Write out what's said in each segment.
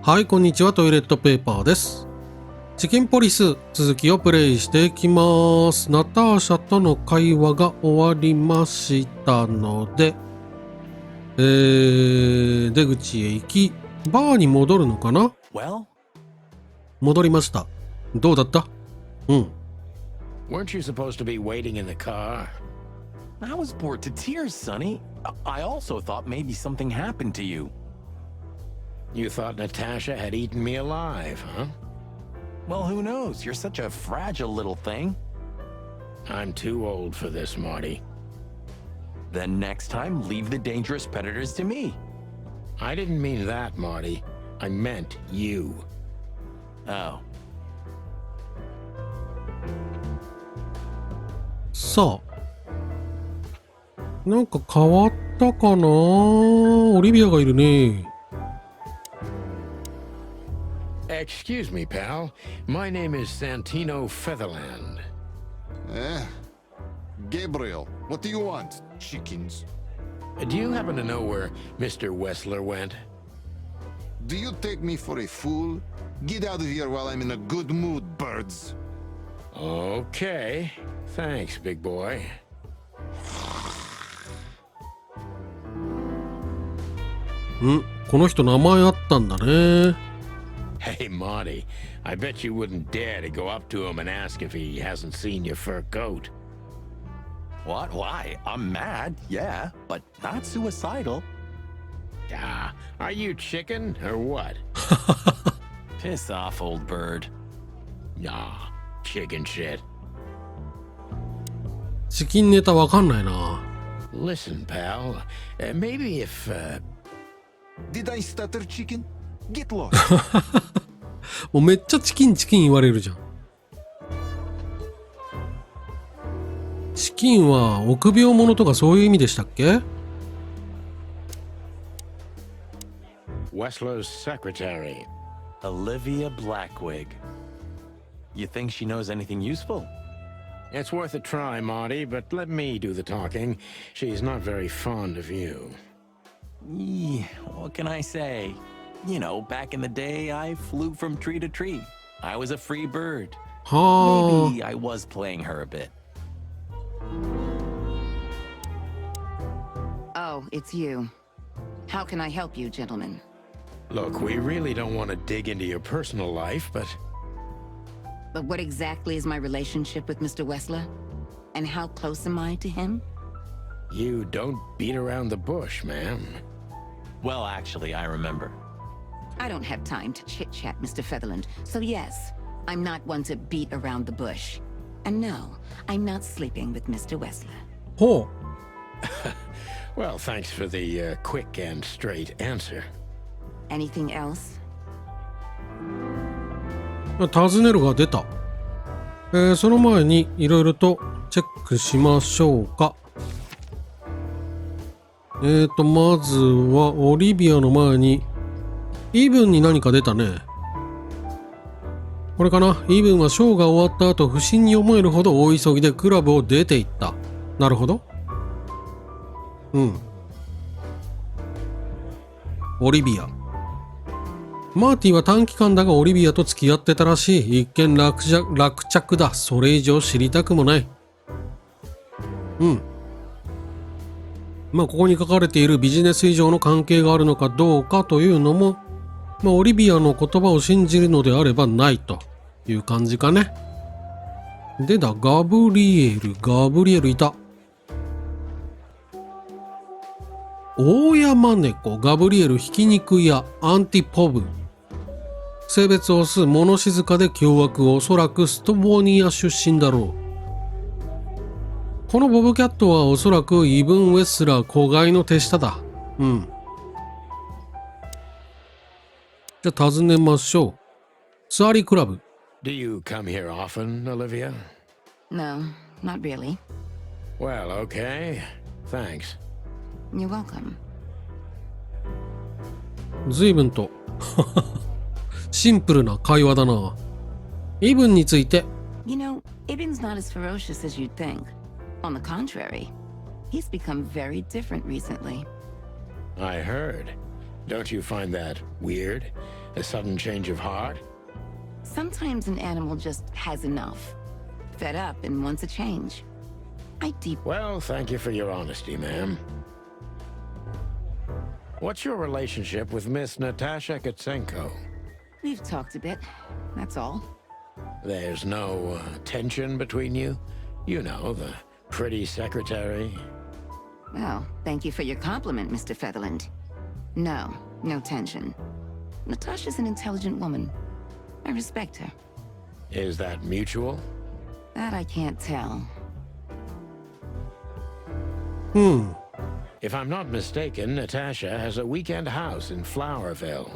はい、こんにちは。トイレットペーパーです。チキンポリス、続きをプレイしていきます。ナターシャとの会話が終わりましたので、出口へ行き、バーに戻るのかな？ 戻りました。どうだった？うん。Weren't you supposed to be waiting in the car? I was bored to tears, Sonny. I also thought maybe something happened to you. You thought Natasha had eaten me alive, huh? Well, who knows? You're such a fragile little thing. I'm too old for this, Marty. Then next time, leave the dangerous predators to me. I didn't mean that, Marty. I meant you. Oh. さあ。なんか変わったかな？オリビアがいるね。Excuse me, pal. My name is Santino Featherland. Gabriel, what do you want, chickens? Do you happen to know where Mr. Wessler went? Do you take me for a fool? Get out of here while I'm in a good mood, birds. Okay. Thanks, big boy. この人名前あったんだね。Hey, Marty, I bet you wouldn't dare to go up to him and ask if he hasn't seen your fur coat. What? Why? I'm mad, yeah, but not suicidal. Ah, are you chicken or what? Piss off, old bird. Nah, chicken shit. チキンネタわかんないな。Listen, pal, maybe if, Did I stutter, chicken? Get lost. もうめっちゃチキン言われるじゃん。チキンは臆病者とかそういう意味でしたっけ？ Wessler's secretary. Olivia Blackwig. You think she knows anything useful? It's worth a try, Marty, but let me do the talking. She's not very fond of you. What can I say? You know, back in the day, I flew from tree to tree. I was a free bird. は Maybe I was playing her a bit. Oh, it's you. How can I help you, gentlemen? Look, we really don't want to dig into your personal life, but But what exactly is my relationship with Mr. Wessler? And how close am I to him? you don't beat around the bush, ma'am. Well, actually, I remember. I don't have time to chit-chat, Mr. Featherland. So yes, I'm not one to beat around the bush. And no, I'm not sleeping with Mr. Wessler. ほ Well, thanks for the quick and straight answer. Anything else? う。尋ねるが出た。その前にいろいろとチェックしましょうか。まずはオリビアの前にイーブンに何か出たね。これかな。イーブンはショーが終わった後不審に思えるほど大急ぎでクラブを出ていった。なるほど。オリビア。マーティは短期間だがオリビアと付き合ってたらしい。一見落着だ。それ以上知りたくもない。まあここに書かれているビジネス以上の関係があるのかどうかというのも、まあオリビアの言葉を信じるのであればないという感じかね。でだ、ガブリエルいた。大山猫、ガブリエル、ひき肉屋、アンティポブ。性別オス、物静かで凶悪、おそらくストボニア出身だろう。このボブキャットはおそらくイブン・ウェスラー子飼いの手下だ。じゃあ尋ねましょう。スアリクラブ。Do you come here often, Olivia? No, not really. Well, okay. Thanks. You're welcome. 随分とシンプルな会話だな。イブンについて。You know, Ibn's not as ferocious as you'd think. On the contrary, he's become very different recently. I heard. Don't you find that weird? A sudden change of heart? Sometimes an animal just has enough. Fed up and wants a change. Well, thank you for your honesty, ma'am. What's your relationship with Miss Natasha Katsenko? We've talked a bit, that's all. There's no tension between you? You know, the pretty secretary. Well, thank you for your compliment, Mr. Featherland. No, no tension. Natasha's an intelligent woman. I respect her. Is that mutual? That I can't tell. If I'm not mistaken, Natasha has a weekend house in Flowerville.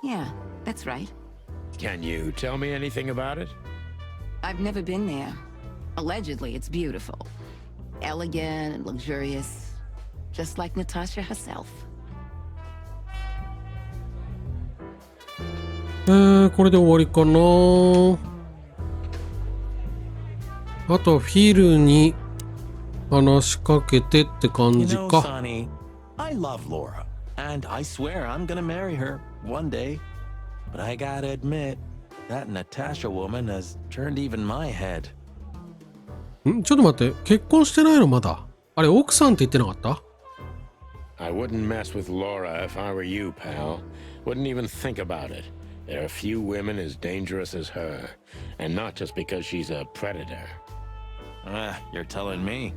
Yeah, that's right. Can you tell me anything about it? I've never been there. Allegedly, it's beautiful. Elegant and luxurious. Just like Natasha herself. これで終わりかな。あとはフィルに話しかけてって感じ You know, か。 Sonny, I love Laura, and I swear I'm gonna marry her one day. But I gotta admit, that Natasha woman has turned even my head. ちょっと待って、結婚してないのまだ。あれ、奥さんって言ってなかった？ I wouldn't mess with Laura if I were you, pal. Wouldn't even think about it. There are few women as dangerous as her. And not just because she's a predator. You're telling me.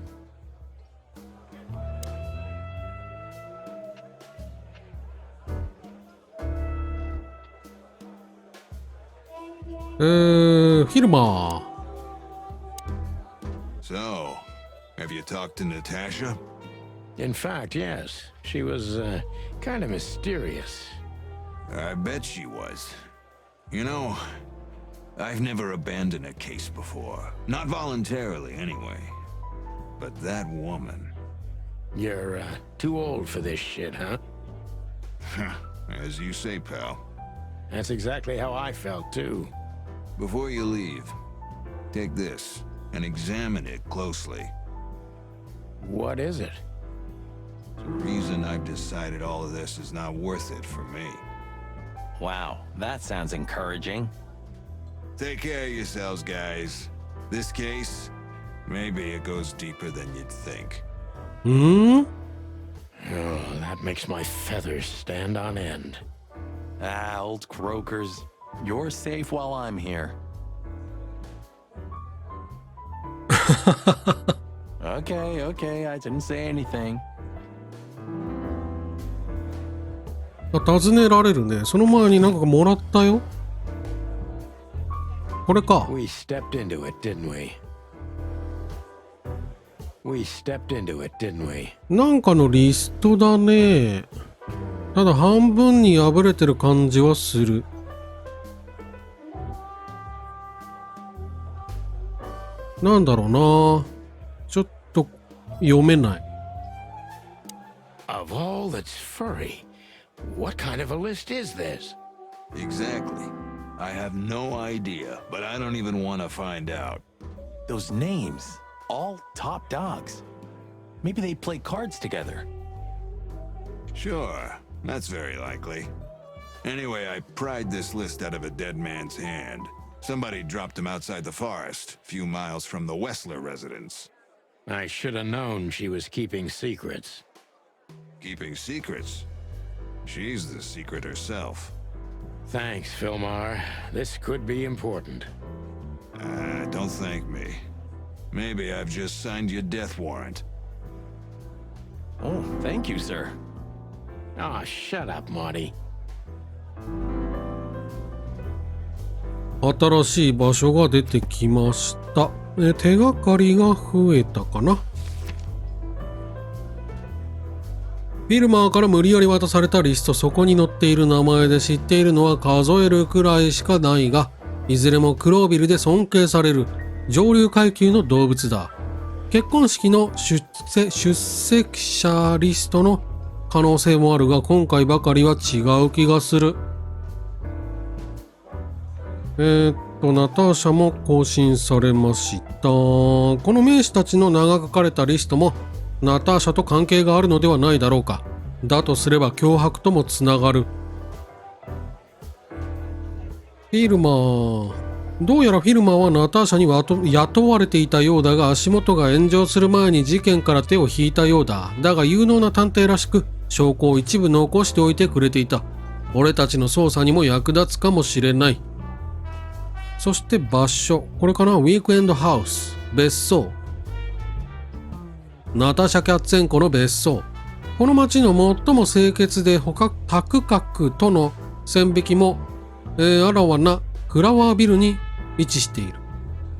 フィルマー。 So, have you talked to Natasha? In fact, yes. She was kind of mysterious. I bet she was. You know, I've never abandoned a case before. Not voluntarily, anyway. But that woman... You're too old for this shit, huh? As you say, pal. That's exactly how I felt, too. Before you leave, take this and examine it closely. What is it? The reason I've decided all of this is not worth it for me. Wow, that sounds encouraging. Take care of yourselves, guys. This case, maybe it goes deeper than you'd think. Oh, that makes my feathers stand on end. Old croakers. You're safe while I'm here. Okay, I didn't say anything. 尋ねられるね。その前になんかもらったよ。これか。 We stepped into it, didn't we? We stepped into it, didn't we? なんかのリストだね。ただ半分に破れてる感じはする。なんだろうな。ちょっと読めない。 Of all that's furry, what kind of a list is this? Exactly. I have no idea, but I don't even want to find out. Those names, all top dogs. Maybe they play cards together. Sure, that's very likely. Anyway, I pried this list out of a dead man's hand. Somebody dropped him outside the forest, a few miles from the Wessler residence. I should have known she was keeping secrets. Keeping secrets? She's the secret herself. Thanks, Filmar. This could be important. Don't thank me. Maybe I've just signed your death warrant. Oh, thank you, sir. Ah, shut up, Marty. 新しい場所が出てきました。手がかりが増えたかな。フィルマーから無理やり渡されたリスト、そこに載っている名前で知っているのは数えるくらいしかないが、いずれもクロービルで尊敬される上流階級の動物だ。結婚式の出席者リストの可能性もあるが、今回ばかりは違う気がする。ナターシャも更新されました。この名士たちの名が書かれたリストもナターシャと関係があるのではないだろうか。だとすれば脅迫ともつながる。フィルマー。どうやらフィルマーはナターシャには雇われていたようだが、足元が炎上する前に事件から手を引いたようだ。だが有能な探偵らしく、証拠を一部残しておいてくれていた。俺たちの捜査にも役立つかもしれない。そして場所。これかな？ウィークエンドハウス。別荘。ナターシャ・キャッツェンコの別荘。この町の最も清潔でタクカクとの線引きも、あらわなフラワービルに位置している。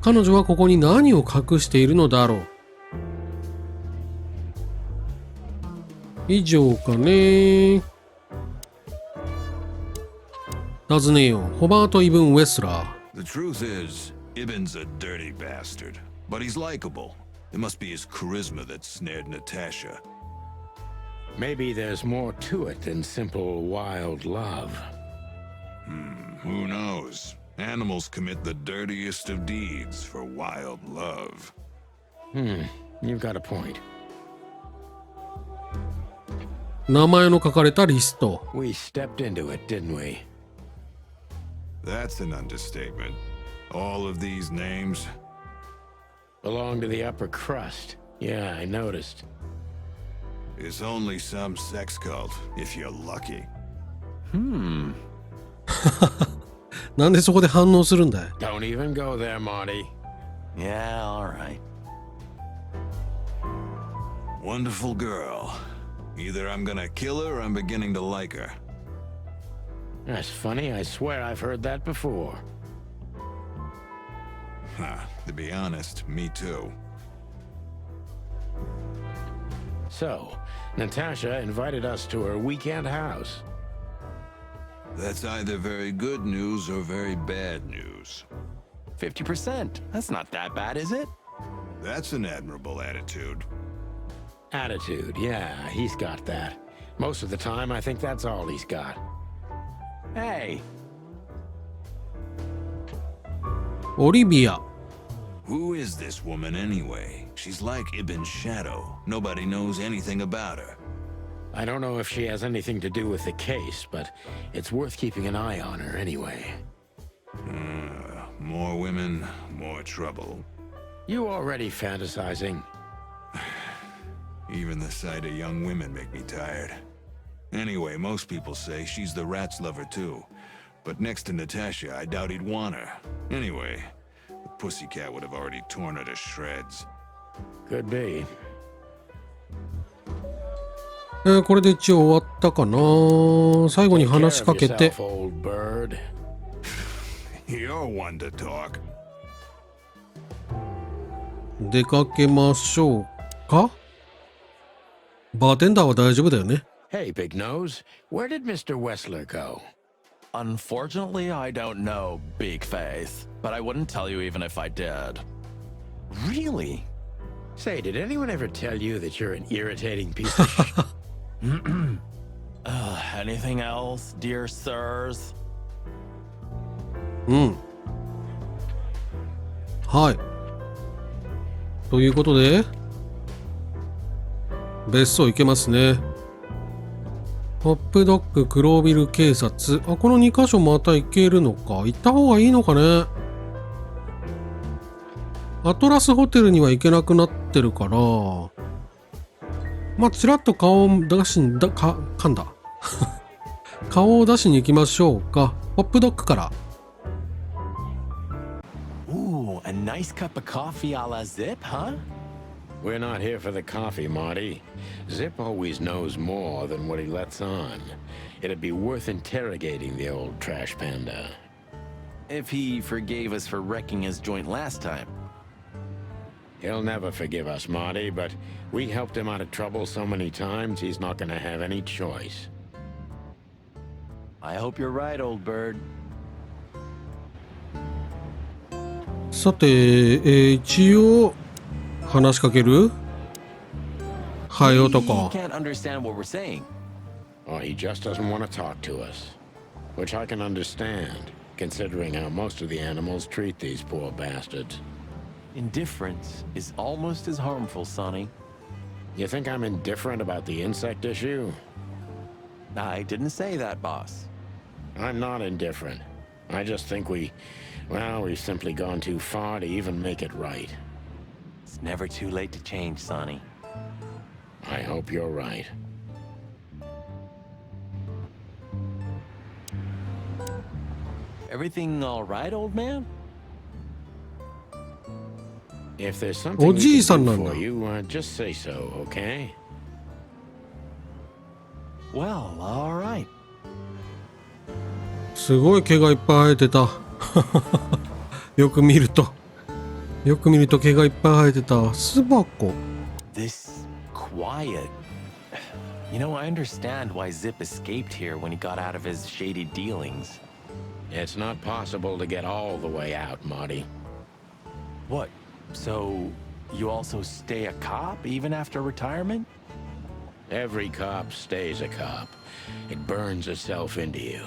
彼女はここに何を隠しているのだろう。以上かね。尋ねよう。ホバート・イブン・ウェスラー。The truth is, Ibn's a dirty bastard, but he's likable. It must be his charisma that snared Natasha. Maybe there's more to it than simple wild love. Who knows? Animals commit the dirtiest of deeds for wild love. You've got a point. 名前の書かれたリスト。We stepped into it, didn't we? That's an understatement. All of these names. Belong to the upper crust. Yeah, I noticed. It's only some sex cult, if you're lucky. なんでそこで反応するんだい？ Don't even go there, Marty. Yeah, all right. Wonderful girl. Either I'm gonna kill her or I'm beginning to like her. That's funny. I swear I've heard that before. To be honest, me too. So, Natasha invited us to her weekend house. That's either very good news or very bad news. 50%. That's not that bad, is it? That's an admirable attitude. Attitude, yeah, he's got that. Most of the time, I think that's all he's got. Hey, オリビア。 Who is this woman anyway? She's like Ibn's shadow. Nobody knows anything about her. I don't know if she has anything to do with the case, but it's worth keeping an eye on her anyway. More women, more trouble. You already fantasizing? Even the sight of young women make me tired. Anyway, most people say she's the rat's lover too. But next to Natasha, I doubt he'd want her. Anyway, the pussycat would have already torn her to shreds. Could be. これで一応終わったかな。最後に Take care 話し of かけて yourself, old bird. You're one to talk. 出かけましょうか。バーテンダーは大丈夫だよね。 Hey, Big Nose, where did Mr. Wessler go? unfortunately, I don't know, Big Face, but I wouldn't tell you even if I did. Really? Say, did anyone ever tell you that you're an irritating piece of shit? Anything else, dear sirs? うん。はい。ということで、別荘行けますね。ホップドッグ、黒ビル警察。あ、この2箇所また行けるのか。行った方がいいのかね。アトラスホテルには行けなくなってるから、まあ、ちらっと顔を出しに、噛んだ。顔を出しに行きましょうか。ホップドッグから。Ooh, a nice cup of coffee a la Zip, huh? We're not here for the coffee, Marty. Zip always knows more than what he lets on. It'd be worth interrogating the old trash panda. If he forgave us for wrecking his joint last time. He'll never forgive us, Marty, but we helped him out of trouble so many times, he's not gonna have any choice. I hope you're right, old bird. さて、一応話しかける？はい、男。 He can't understand what we're saying. Or he just doesn't want to talk to us. Which I can understand, considering how most of the animals treat these poor bastards. Indifference is almost as harmful, Sonny. You think I'm indifferent about the insect issue? I didn't say that, boss. I'm not indifferent. I just think we've simply gone too far to even make it right. It's never too late to change, Sonny. I hope you're right. Everything all right, old man? If there's something we can おじいさんな do んだ。 for you, just say so, okay? Well, all right. すごい毛がいっぱい生えてた。よく見ると毛がいっぱい生えてた。巣箱。This quiet. You know, I understand why Zip escaped here when he got out of his shady dealings. It's not possible to get all the way out, Marty. What? So, you also stay a cop even after retirement? Every cop stays a cop. It burns itself into you.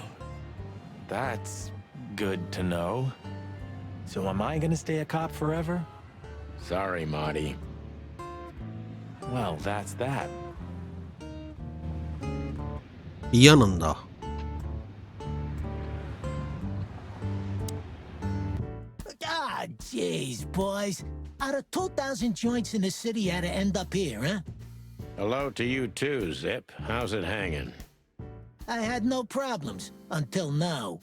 That's good to know. So am I gonna stay a cop forever? Sorry, Marty. Well, that's that. 嫌なんだ。Ah, jeez, boys. Out of 2,000 joints in the city, had to end up here, huh? Hello to you too, Zip. How's it hanging? I had no problems until now.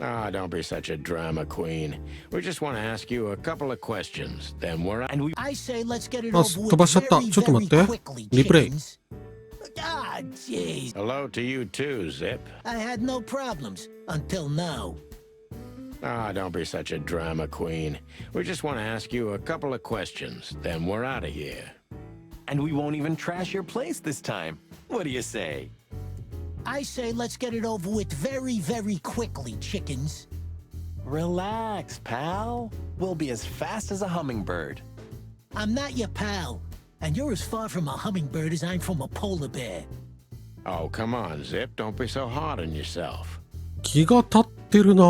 Ah, don't be such a drama queen. We just want to ask you a couple of questions. Then we're And we I say let's get it あ、 over 飛ばしちゃった。 with ちょっと very, 待って。 very quickly, リプレイ。 chickens. Ah, jeez. Hello to you too, Zip. I had no problems until now. Ah, don't be such a drama queen. We just want to ask you a couple of questions. Then we're out of here. and we won't even trash your place this time. What do you say? I say let's get it over with very, very quickly, chickens. Relax, pal. We'll be as fast as a hummingbird. I'm not your pal, and you're as far from a hummingbird as I'm from a polar bear. Oh, come on, Zip. Don't be so hard on yourself. 気が立ってるな。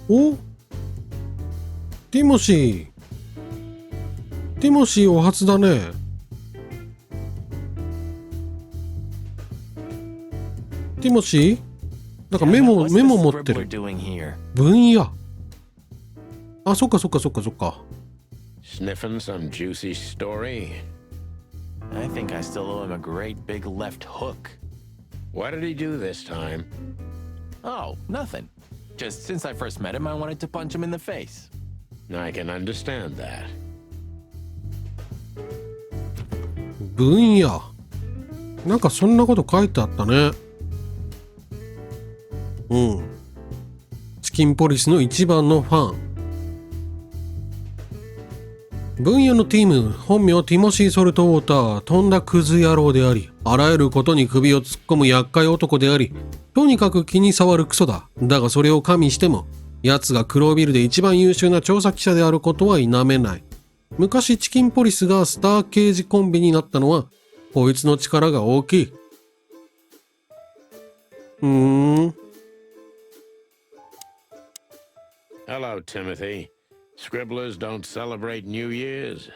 お、ティモシーお初だね。ティモシーなんかメモ What's the 持って scribbler る。 doing here? 分野。あ、そっか。 Sniffing some juicy story? I think I still owe him a great big left hook. What did he do this time? Oh, nothing. Just since I first met him, I wanted to punch him in the face. I can understand that. 分野。なんかそんなこと書いてあったね。うん。チキンポリスの一番のファン。分野のティム、本名ティモシー・ソルトウォーター、とんだクズ野郎であり、あらゆることに首を突っ込む厄介男であり、とにかく気に障るクソだ。だがそれを加味しても、奴が黒ビルで一番優秀な調査記者であることは否めない。昔チキンポリスがスター刑事コンビになったのは、こいつの力が大きい。Hello, Timothy. Scribblers don't celebrate New Year's.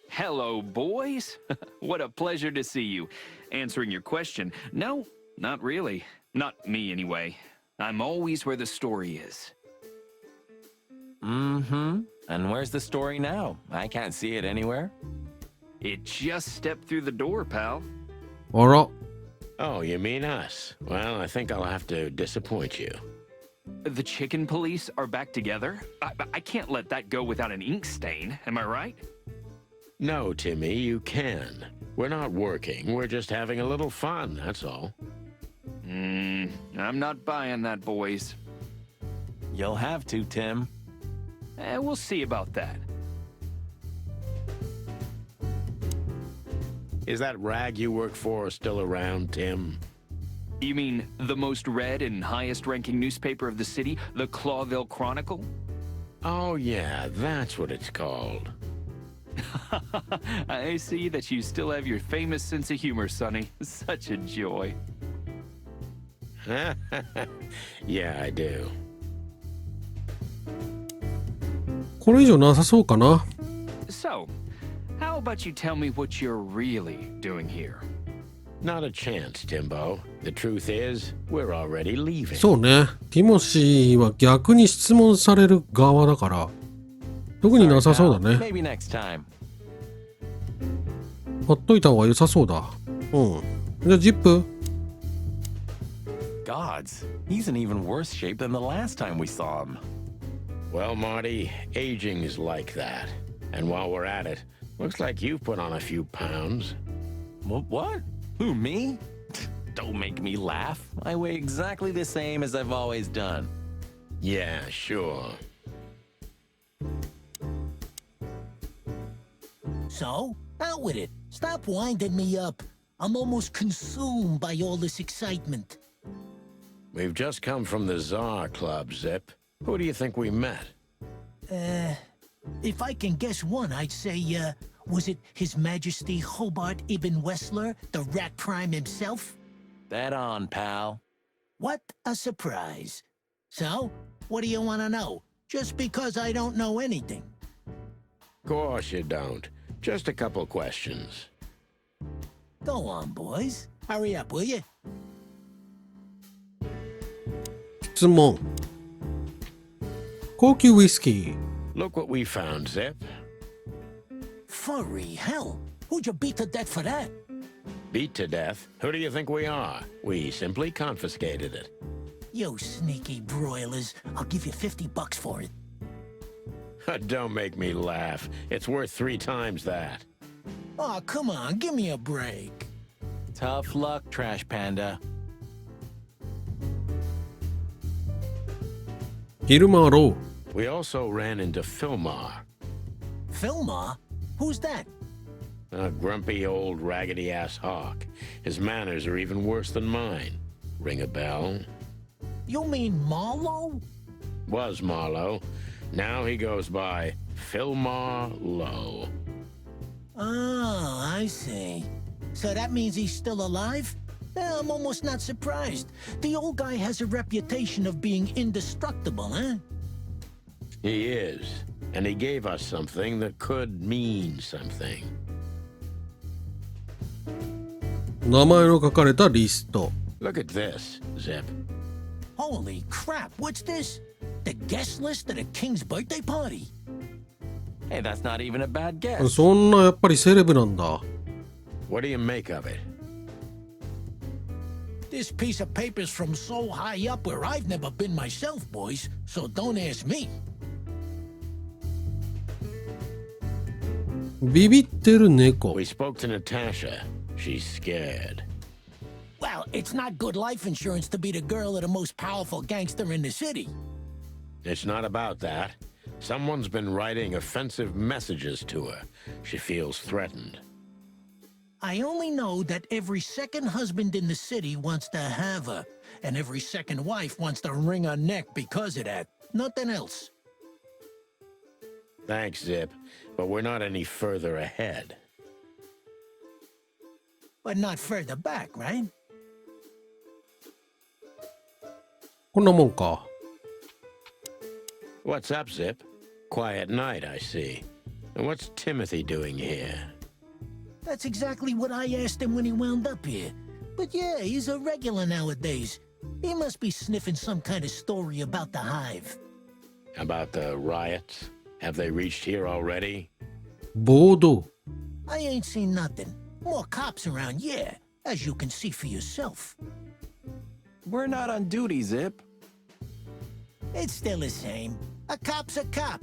Hello, boys. What a pleasure to see you. Answering your question, no, not really. Not me, anyway. I'm always where the story is. Mm-hmm. And where's the story now? I can't see it anywhere. It just stepped through the door, pal. あら、 Oh, you mean us? Well, I think I'll have to disappoint you. The chicken police are back together? I can't let that go without an ink stain, am I right? No, Timmy, you can. We're not working. We're just having a little fun, that's all. I'm not buying that, boys. You'll have to, Tim. We'll see about that. Is that rag you work for still around, Tim? You mean the most read and highest-ranking newspaper of the city, the Clawville Chronicle? Oh, yeah, that's what it's called. I see that you still have your famous sense of humor, Sonny. Such a joy. Yeah, I do. これ以上なさそうかな。 So, how about you tell me what you're really doing here? Not a chance, Timbo. The truth is, we're already leaving. そうね。ティモシーは逆に質問される側だから、特になさそうだね。 Maybe next time. ほっといた方が良さそうだ。うん。じゃあ、ジップ。Gods, he's in even worse shape than the last time we saw him. Well, Marty, aging is like that. And while we're at it, looks like you've put on a few pounds. What? Who, me? Don't make me laugh. I weigh exactly the same as I've always done. Yeah, sure. So, out with it. Stop winding me up. I'm almost consumed by all this excitement. We've just come from the Tsar Club, Zip. Who do you think we met? If I can guess one, I'd say, was it His Majesty Hobart Ibn Wessler, the Rat Prime himself? That on, pal. What a surprise. So, what do you want to know? Just because I don't know anything. Of course you don't. Just a couple questions. Go on, boys. Hurry up, will you? 質問。高級ウイスキー。 Look what we found, Zip. Furry hell. Who'd you beat to death for that? Beat to death? Who do you think we are? We simply confiscated it. You sneaky broilers. I'll give you $50 for it. Don't make me laugh. It's worth 3 times that. Oh, come on. Give me a break. Tough luck, Trash Panda. 昼間ロー。 We also ran into Filmar, Filmar? Who's that? a grumpy old raggedy-ass hawk. His manners are even worse than mine. Ring a bell? You mean Marlowe? Was Marlowe. Now he goes by Filmar Lowe. Oh, I see. So that means he's still alive? I'm almost not surprised. The old guy has a reputation of being indestructible, huh? He is. And he gave us something that could mean something. 名前の書かれたリスト。 Look at this, Zip. Holy crap, what's this? The guest list at a king's birthday party? Hey, that's not even a bad guess. そんなやっぱりセレブなんだ。 What do you make of it? This piece of paper's from so high up where I've never been myself, boys, so don't ask me. ビビってる猫。 We spoke to Natasha. She's scared. Well, it's not good life insurance to be the girl of the most powerful gangster in the city. It's not about that. Someone's been writing offensive messages to her. She feels threatened. I only know that every second husband in the city wants to have her, and every second wife wants to wring her neck because of that. Nothing else. Thanks, Zip, but we're not any further ahead. But not further back, right? こんなもんか。 What's up, Zip? Quiet night, I see. And what's Timothy doing here? That's exactly what I asked him when he wound up here. But yeah, he's a regular nowadays. He must be sniffing some kind of story about the hive. About the riots? Have they reached here already? 暴動。 I ain't seen nothing. More cops around, yeah, as you can see for yourself. We're not on duty, Zip. It's still the same. A cop's a cop.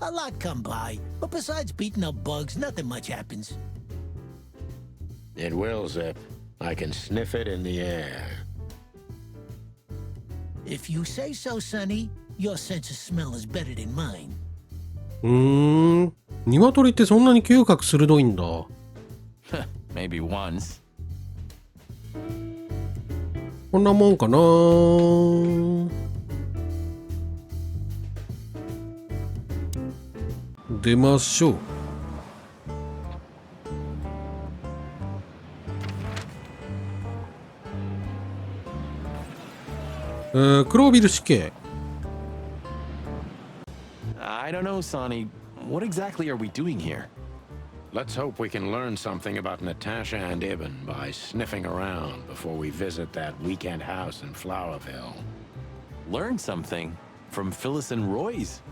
A lot come by, but besides beating up bugs, nothing much happens. It will, Zip. I can sniff it in the air. If you say so, Sonny, your sense of smell is better than mine. 鶏ってそんなに嗅覚鋭いんだ。 Maybe once. こんなもんかな。出ましょう。黒ビル死刑。 I don't know, Sonny. What exactly are we doing here? Let's hope we can learn something about Natasha and Ibn by sniffing around before we visit that weekend house in Flowerville. Learn something from Phyllis and Roy's.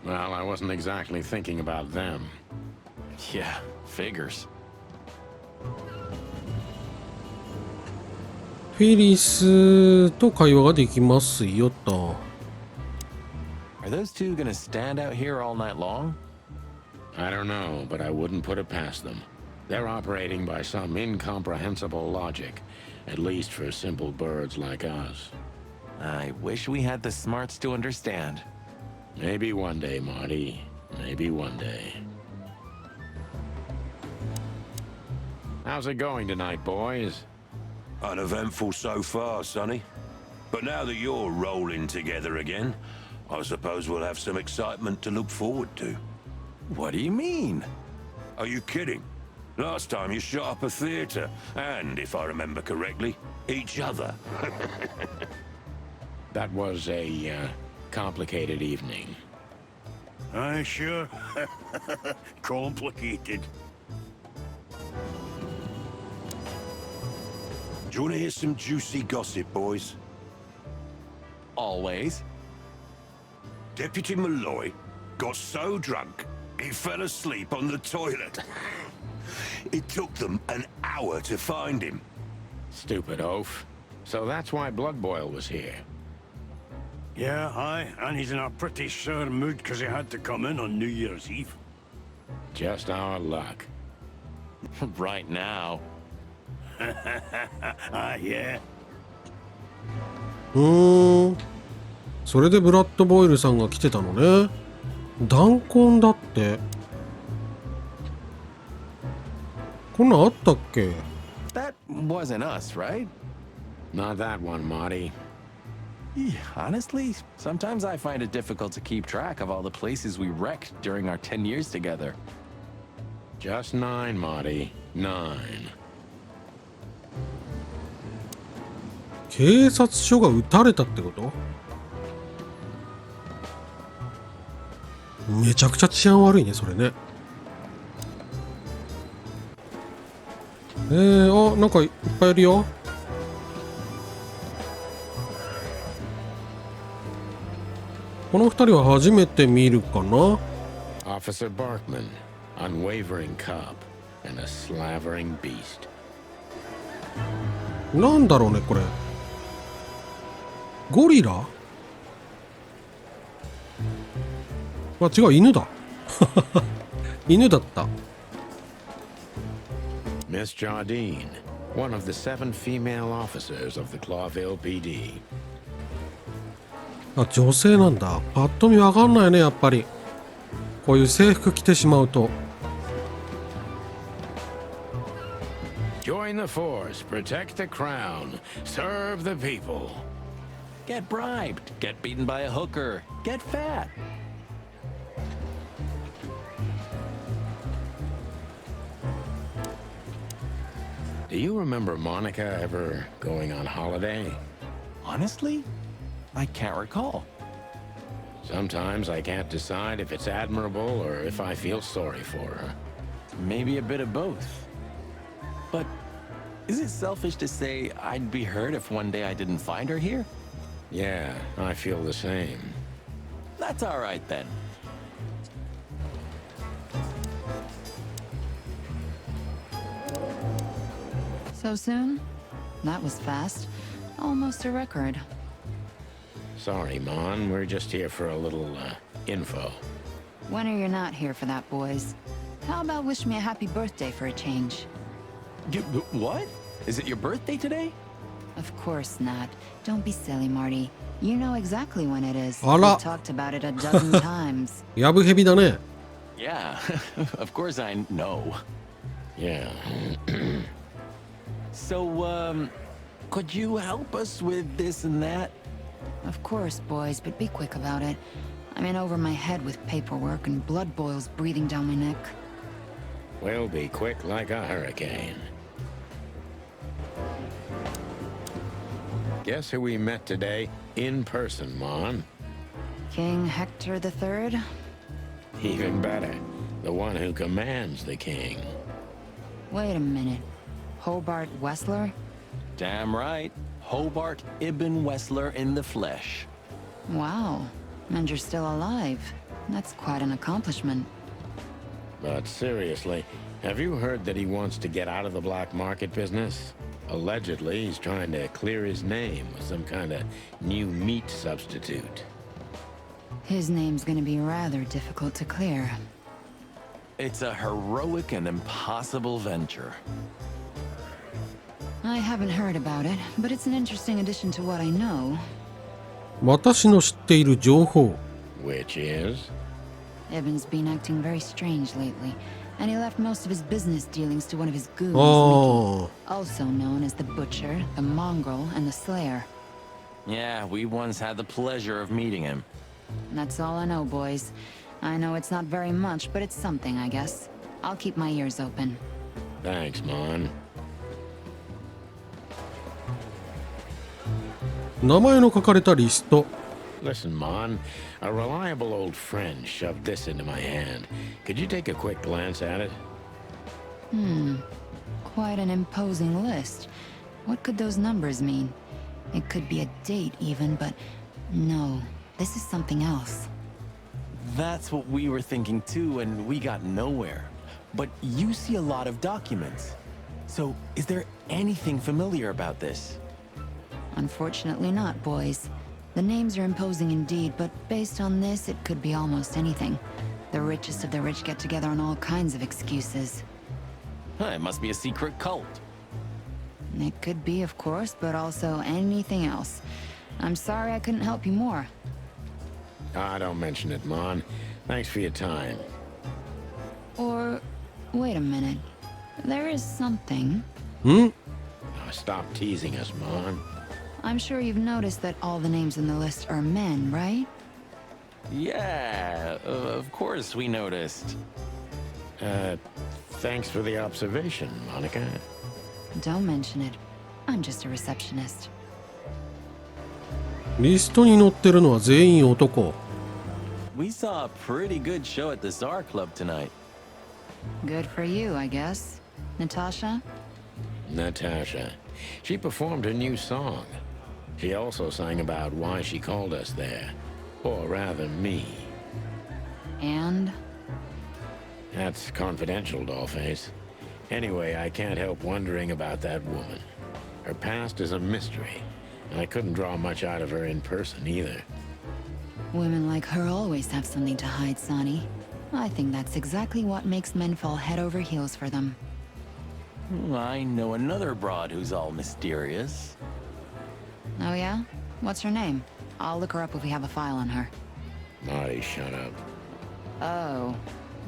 Well, I wasn't exactly thinking about them. Yeah, figures. フィリスと会話ができますよと。Are those two gonna stand out here all night long? I don't know, but I wouldn't put it past them. They're operating by some incomprehensible logic, at least for simple birds like us. I wish we had the smarts to understand. Maybe one day, Marty. Maybe one day. How's it going tonight, boys? Uneventful so far, Sonny. But now that you're rolling together again, I suppose we'll have some excitement to look forward to. What do you mean? Are you kidding? Last time you shot up a theater, and, if I remember correctly, each other. That was a complicated evening. Aye, sure. Complicated. Do you want to hear some juicy gossip, boys? Always. Deputy Malloy got so drunk, he fell asleep on the toilet. It took them an hour to find him. Stupid oaf. So that's why Blood Boil was here. Yeah, aye, and he's in a pretty sore mood because he had to come in on New Year's Eve. Just our luck. Right now. Ah, yeah. それでブラッドボイルさんが来てたのね。弾痕だって。こんなんあったっけ？ That wasn't us, right? Not that one, Marty. Honestly, sometimes I find it difficult to keep track of all the places we wrecked during our 10 years together. Just 9, Marty. 9. 警察署が撃たれたってこと？めちゃくちゃ治安悪いね、それね。あ、なんかいっぱいいるよ。この二人は初めて見るかな。 Officer Barkman, unwavering cop, and a slavering beast. なんだろうね、これ。ゴリラ？あ、違う、犬だ。犬だった。Miss Jardine, one of the 7 female officers of the Clawville PD. あ、女性なんだ。パッと見わかんないね、やっぱり。こういう制服着てしまうと。Join the force, protect the crown, serve the people. Get bribed, get beaten by a hooker, get fat. Do you remember Monica ever going on holiday? Honestly, I can't recall. Sometimes I can't decide if it's admirable or if I feel sorry for her. Maybe a bit of both. But is it selfish to say I'd be hurt if one day I didn't find her here? Yeah, I feel the same. That's all right then. So soon? That was fast. Almost a record. Sorry, Mon. We're just here for a little, info. When are you not here for that, boys? How about wish me a happy birthday for a change? What? Is it your birthday today? Of course not. Don't be silly, Marty. You know exactly when it is. We あら。 talked about it a dozen times. やぶへびだね。 Yeah, of course I know. Yeah. So, could you help us with this and that? Of course, boys, but be quick about it. I'm in over my head with paperwork and blood boils breathing down my neck. We'll be quick like a hurricane. Guess who we met today in person, Mon? King Hector III? Even better. The one who commands the king. Wait a minute. Hobart Wessler? Damn right. Hobart Ibn Wessler in the flesh. Wow. And you're still alive. That's quite an accomplishment. But seriously, have you heard that he wants to get out of the black market business? Allegedly, he's trying to clear his name with some kind of new meat substitute. His name's gonna be rather difficult to clear. It's a heroic and impossible venture. I haven't heard about it, but it's an interesting addition to what I know. 私の知っている情報。 Which is? Ibn's been acting very strange lately, and he left most of his business dealings to one of his goons, あ Mickey, also known as the Butcher, the Mongrel, and the Slayer. Yeah, we once had the pleasure of meeting him. That's all I know, boys. I know it's not very much, but it's something, I guess. I'll keep my ears open. Thanks, Mon. 名前の書かれたリスト。 Listen, Mon, a reliable old friend shoved this into my hand. Could you take a quick glance at it? Quite an imposing list. What could those numbers mean? It could be a date even, but no, this is something else. That's what we were thinking too, and we got nowhere. But you see a lot of documents. So, is there anything familiar about this? Unfortunately not, boys. The names are imposing indeed, but based on this, it could be almost anything. The richest of the rich get together on all kinds of excuses. It must be a secret cult. It could be, of course, but also anything else. I'm sorry I couldn't help you more. Ah, don't mention it, Mon. Thanks for your time. Or, wait a minute. There is something. Oh, stop teasing us, Mon. I'm sure you've noticed that all the names in the list are men, right? Yeah, of course we noticed. Thanks for the observation, Monica. Don't mention it. I'm just a receptionist. リストに載ってるのは全員男。 We saw a pretty good show at the Czar Club tonight. Good for you, I guess. Natasha? Natasha. She performed her new song. She also sang about why she called us there. Or rather, me. And? That's confidential, Dollface. Anyway, I can't help wondering about that woman. Her past is a mystery, and I couldn't draw much out of her in person either. Women like her always have something to hide, Sonny. I think that's exactly what makes men fall head over heels for them. I know another broad who's all mysterious. Oh yeah? What's her name? I'll look her up if we have a file on her. Marty, shut up. Oh,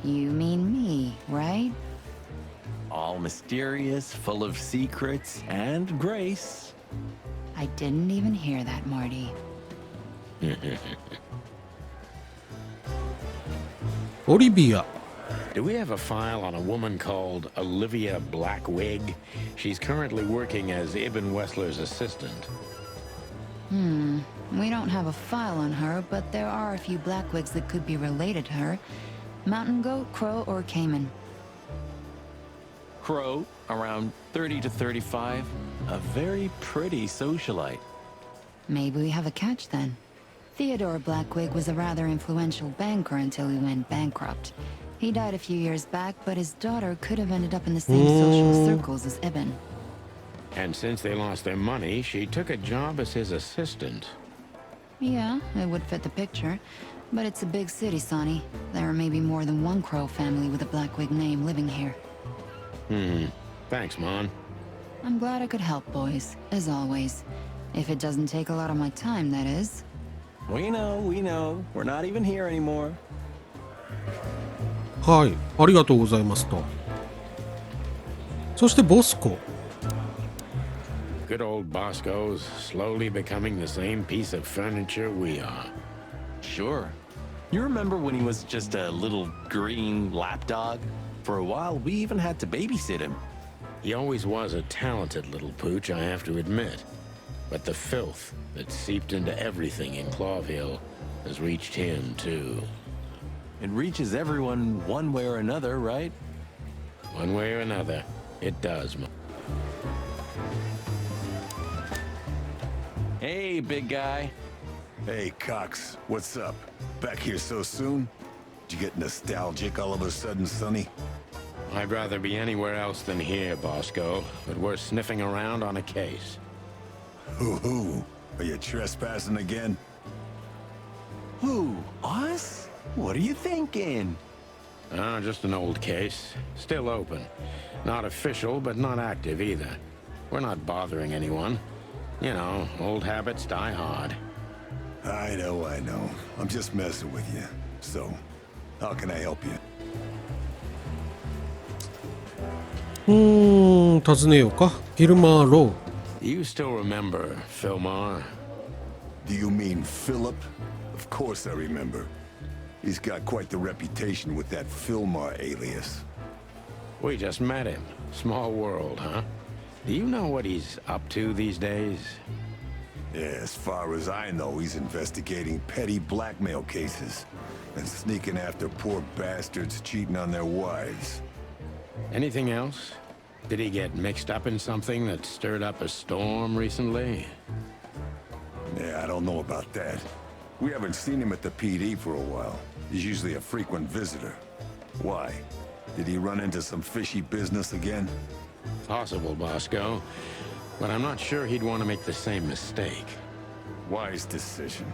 you mean me, right? All mysterious, full of secrets, and grace. I didn't even hear that, Marty. オリビア。 Do we have a file on a woman called Olivia Blackwig? She's currently working as Ibn Wessler's assistant. We don't have a file on her, but there are a few Blackwigs that could be related to her. Mountain goat, crow, or caiman. Crow, around 30 to 35. A very pretty socialite. Maybe we have a catch then. Theodore Blackwig was a rather influential banker until he went bankrupt. He died a few years back, but his daughter could have ended up in the same social circles as Ibn. And since they lost their money, she took a job as his assistant. Yeah, it would fit the picture. But it's a big city, Sonny. There may be more than one Crow family with a Blackwig name living here. Thanks, Mon. I'm glad I could help, boys, as always. If it doesn't take a lot of my time, that is. We know. We're not even here anymore. はい、ありがとうございますと。そしてボスコ。 Good old Bosco's slowly becoming the same piece of furniture we are. Sure. You remember when he was just a little green lapdog? For a while, we even had to babysit him. He always was a talented little pooch, I have to admit. But the filth that seeped into everything in Clawville has reached him, too. It reaches everyone one way or another, right? One way or another, it does. Hey, big guy. Hey, Cox, what's up? Back here so soon? Did you get nostalgic all of a sudden, Sonny? I'd rather be anywhere else than here, Bosco, but we're sniffing around on a case. Hoo-hoo. Are you trespassing again? Who? Us? What are you thinking? Just an old case. Still open. Not official, but not active either. We're not bothering anyone. You know, old habits die hard. I know. I'm just messing with you. So, how can I help you? 尋ねようか。フィルマー・ロー。 You still remember Philmar? Do you mean Philip? Of course I remember. He's got quite the reputation with that Philmar alias. We just met him. Small world, huh? Do you know what he's up to these days? Yeah, as far as I know, he's investigating petty blackmail cases and sneaking after poor bastards cheating on their wives. Anything else? Did he get mixed up in something that stirred up a storm recently? Yeah, I don't know about that. We haven't seen him at the PD for a while. He's usually a frequent visitor. Why? Did he run into some fishy business again? Possible, Bosco. But I'm not sure he'd want to make the same mistake. Wise decision.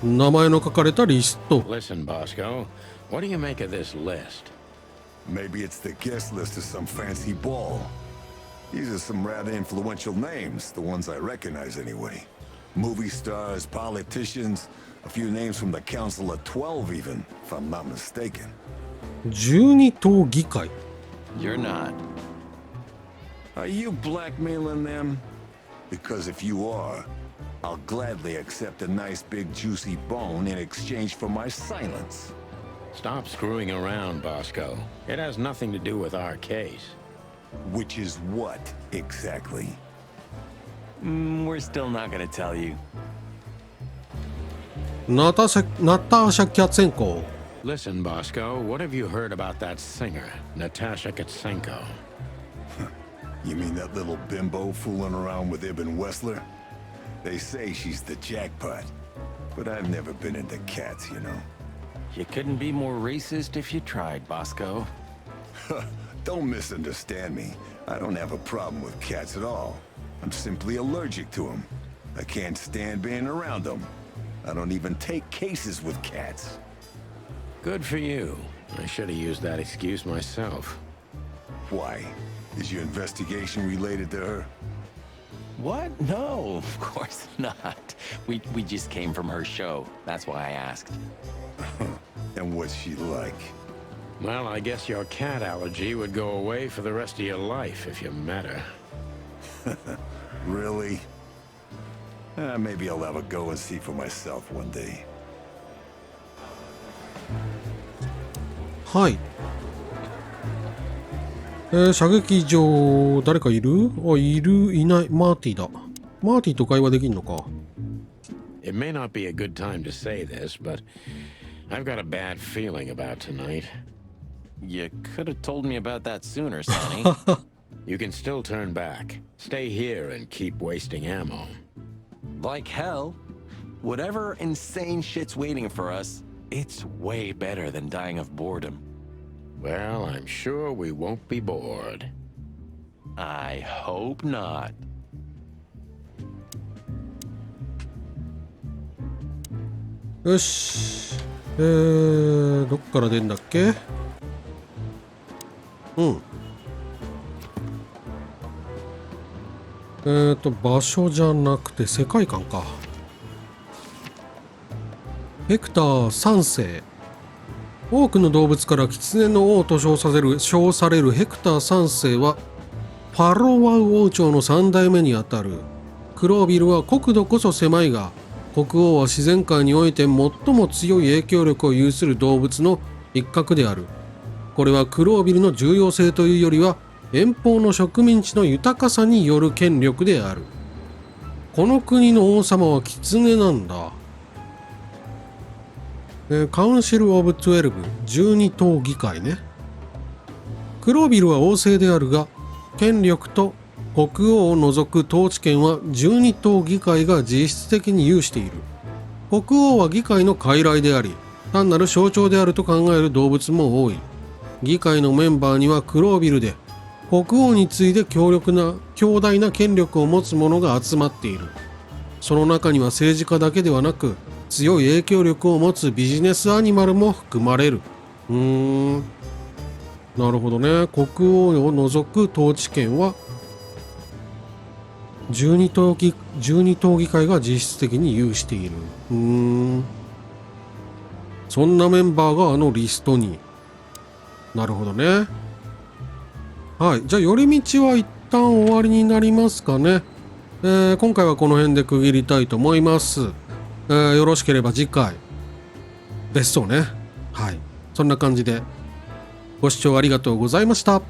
名前の書かれたリスト。 Listen, Bosco, what do you make of this list? Maybe it's the guest list of some fancy ball. These are some rather influential names, the ones I recognize anyway. Movie stars, politicians, a few names from the Council of 12 even, if I'm not mistaken. 12党議会。 You're not. Are you blackmailing them? Because if you are, I'll gladly accept a nice big juicy bone in exchange for my silence. Stop screwing around, Bosco. It has nothing to do with our case. Which is what, exactly? We're still not gonna tell you. ナターシャ・キャツェンコ。 Listen, Bosco, what have you heard about that singer, Natasha Katsenko? You mean that little bimbo fooling around with Ibn Wessler? They say she's the jackpot, but I've never been into cats, you know. You couldn't be more racist if you tried, Bosco. Don't misunderstand me. I don't have a problem with cats at all. I'm simply allergic to them. I can't stand being around them. I don't even take cases with cats. Good for you. I should have used that excuse myself. Why? Is your investigation related to her? What? No, of course not. We just came from her show. That's why I asked. And what's she like? Well, I guess your cat allergy would go away for the rest of your life if you met her. Really? Maybe I'll have a go and see for myself one day. はい。射撃場、誰かいる？あ、いる、いない。マーティだ。マーティと会話できんのか。 It may not be a good time to say this, but I've got a bad feeling about tonight. You could have told me about that sooner, Sonny. You can still turn back. Stay here and keep wasting ammo. Like hell. Whatever insane shit's waiting for us, it's way better than dying of boredom. Well, I'm sure we won't be bored. I hope not. よし。どっから出んだっけ？うん。場所じゃなくて世界観か。ヘクター3世。多くの動物から狐の王と称されるヘクター3世はパロワウ王朝の3代目にあたる。クロービルは国土こそ狭いが、国王は自然界において最も強い影響力を有する動物の一角である。これはクロービルの重要性というよりは遠方の植民地の豊かさによる権力である。この国の王様は狐なんだ。カウンシル・オブ・12、12党議会ね。クロービルは王政であるが、権力と国王を除く統治権は12党議会が実質的に有している。国王は議会の傀儡であり、単なる象徴であると考える動物も多い。議会のメンバーにはクロービルで、国王に次いで強大な権力を持つ者が集まっている。その中には政治家だけではなく、強い影響力を持つビジネスアニマルも含まれる。なるほどね。国王を除く統治権は12党議会が実質的に有している。そんなメンバーがあのリストに。なるほどね。はい。じゃあ寄り道は一旦終わりになりますかね。今回はこの辺で区切りたいと思います。よろしければ次回別荘ね。はい。そんな感じでご視聴ありがとうございました。